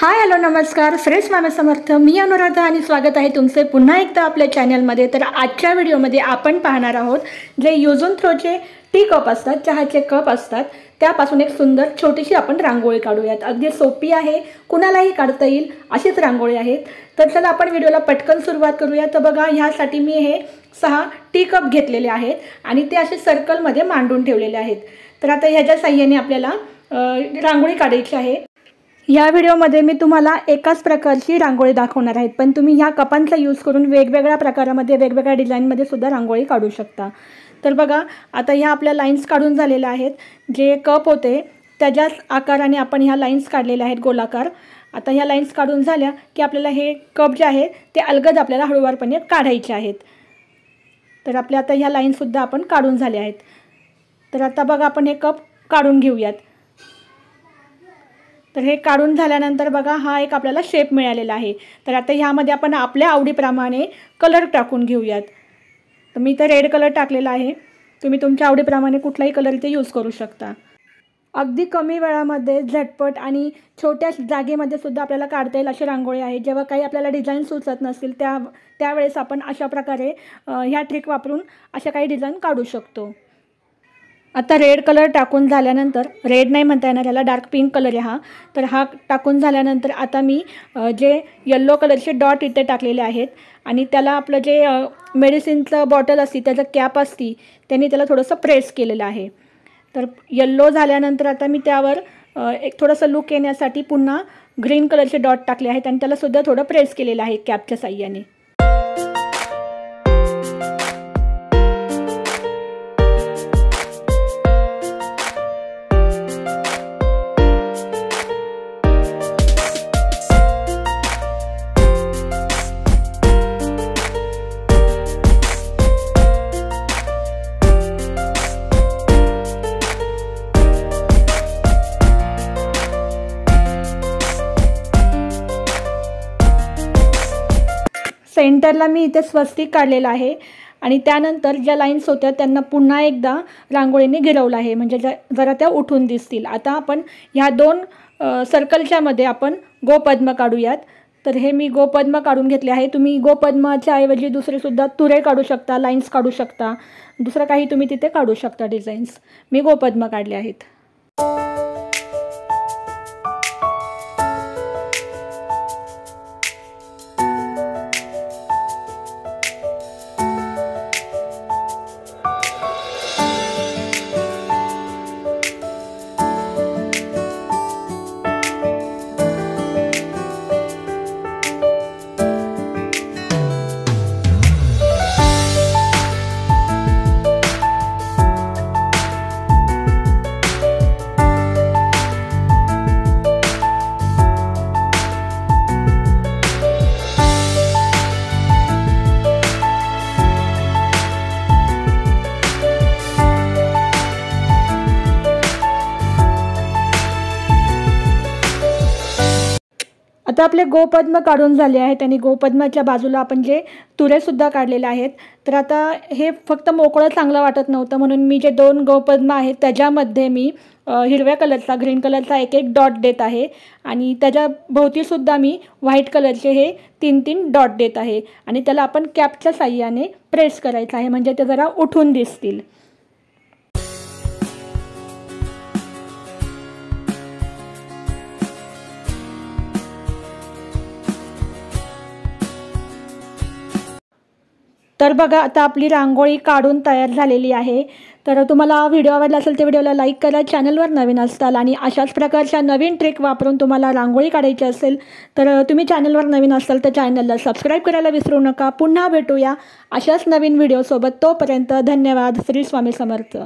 Hi hello नमस्कार. श्री स्वामी समर्थ. मी अनुराधा आणि स्वागत आहे तुमचे पुन्हा एकदा आपल्या चॅनलमध्ये. तर आजच्या व्हिडिओमध्ये आपण पाहणार आहोत जे यूज अँड थ्रोचे टी कप असतात, चहाचे कप असतात, त्यापासून एक सुंदर छोटीशी आपण रांगोळी काढूयात. अगदी सोपी आहे, कुणालाही काढता येईल अशीच रांगोळी आहे. तर चला आपण व्हिडिओला पटकन सुरुवात करूया. तर बघा, ह्यासाठी मी हे 6 टी कप घेतलेले आहेत आणि ते असे सर्कलमध्ये मांडून ठेवलेले आहेत. तर आता ह्याच्या साहाय्याने आपल्याला रांगोळी काढायची आहे. या व्हिडिओमध्ये मी तुम्हाला एकाच प्रकारची रांगोळी दाखवणार आहे, पण तुम्ही ह्या कपांचा यूज करून वेगवेगळ्या प्रकारामध्ये वेगवेगळ्या डिझाईनमध्ये सुद्धा रांगोळी काढू शकता. तर बघा, आता ह्या आपल्या लाईन्स काढून झालेल्या आहेत. जे कप होते त्याच्याच आकाराने आपण ह्या लाईन्स काढलेल्या आहेत गोलाकार. आता ह्या लाईन्स काढून झाल्या की आपल्याला हे कप जे आहे ते अलगद आपल्याला हळूवारपणे काढायचे आहेत. तर आपल्या आता ह्या लाईन्ससुद्धा आपण काढून झाल्या आहेत. तर आता बघा, आपण हे कप काढून घेऊयात. तर हे काढून झाल्यानंतर बघा, हा एक आपल्याला शेप मिळालेला आहे. तर आता ह्यामध्ये आपण आपल्या आवडीप्रमाणे कलर टाकून घेऊयात. तर मी तर रेड कलर टाकलेला आहे. तुम्ही तुमच्या आवडीप्रमाणे कुठलाही कलर इथे यूज करू शकता. अगदी कमी वेळामध्ये झटपट आणि छोट्या जागेमध्ये सुद्धा आपल्याला काढता येईल अशी रांगोळी आहे. जेव्हा काही आपल्याला डिझाईन सुचत नसतील त्यावेळेस आपण अशा प्रकारे ह्या ट्रिक वापरून अशा काही डिझाईन काढू शकतो. आता रेड कलर टाकून झाल्यानंतर, रेड नाही म्हणता येणार, याला डार्क पिंक कलर आहे हा. तर हा टाकून झाल्यानंतर आता मी जे येल्लो कलरचे डॉट इथे टाकलेले आहेत आणि त्याला आपलं जे मेडिसिनचं बॉटल असते त्याचं कॅप असती त्यांनी त्याला थोडंसं प्रेस केलेलं आहे. तर येल्लो झाल्यानंतर आता मी त्यावर एक थोडंसं लुक येण्यासाठी पुन्हा ग्रीन कलरचे डॉट टाकले आहेत आणि त्यालासुद्धा थोडं प्रेस केलेलं आहे कॅपच्या साह्याने. सेंटरला मी इथे स्वस्तिक काढलेलं आहे आणि त्यानंतर ज्या लाईन्स होत्या त्यांना पुन्हा एकदा रांगोळीने गिरवलं आहे, म्हणजे जरा त्या उठून दिसतील. आता आपण ह्या 2 सर्कलच्या मध्ये आपण गोपद्म काढूयात. तर हे मी गोपद्म काढून घेतले आहे. तुम्ही गोपद्माच्या ऐवजी दुसरेसुद्धा तुरे काढू शकता, लाईन्स काढू शकता, दुसरं काही तुम्ही तिथे काढू शकता डिझाईन्स. मी गोपद्म काढले आहेत. आता आपले गोपद्म काढून झाले आहेत आणि गोपद्माच्या बाजूला आपण जे तुरेसुद्धा काढलेले आहेत. तर आता हे फक्त मोकळं चांगलं वाटत नव्हतं, म्हणून मी जे 2 गोपद्म आहेत त्याच्यामध्ये मी हिरव्या कलरचा, ग्रीन कलरचा एक डॉट देत आहे आणि त्याच्या भोवतीसुद्धा मी व्हाईट कलरचे हे 3 डॉट देत आहे आणि त्याला आपण कॅपच्या साह्याने प्रेस करायचं आहे, म्हणजे ते जरा उठून दिसतील. तर बघा, आता आपली रांगोळी काढून तयार झालेली आहे. तर तुम्हाला व्हिडिओ आवडला असेल तर व्हिडिओला लाईक करा. चॅनलवर नवीन असाल आणि अशाच प्रकारच्या नवीन ट्रिक वापरून तुम्हाला रांगोळी काढायची असेल तर तुम्ही चॅनलवर नवीन असाल तर चॅनलला सबस्क्राईब करायला विसरू नका. पुन्हा भेटूया अशाच नवीन व्हिडिओसोबत. तोपर्यंत धन्यवाद. श्री स्वामी समर्थ.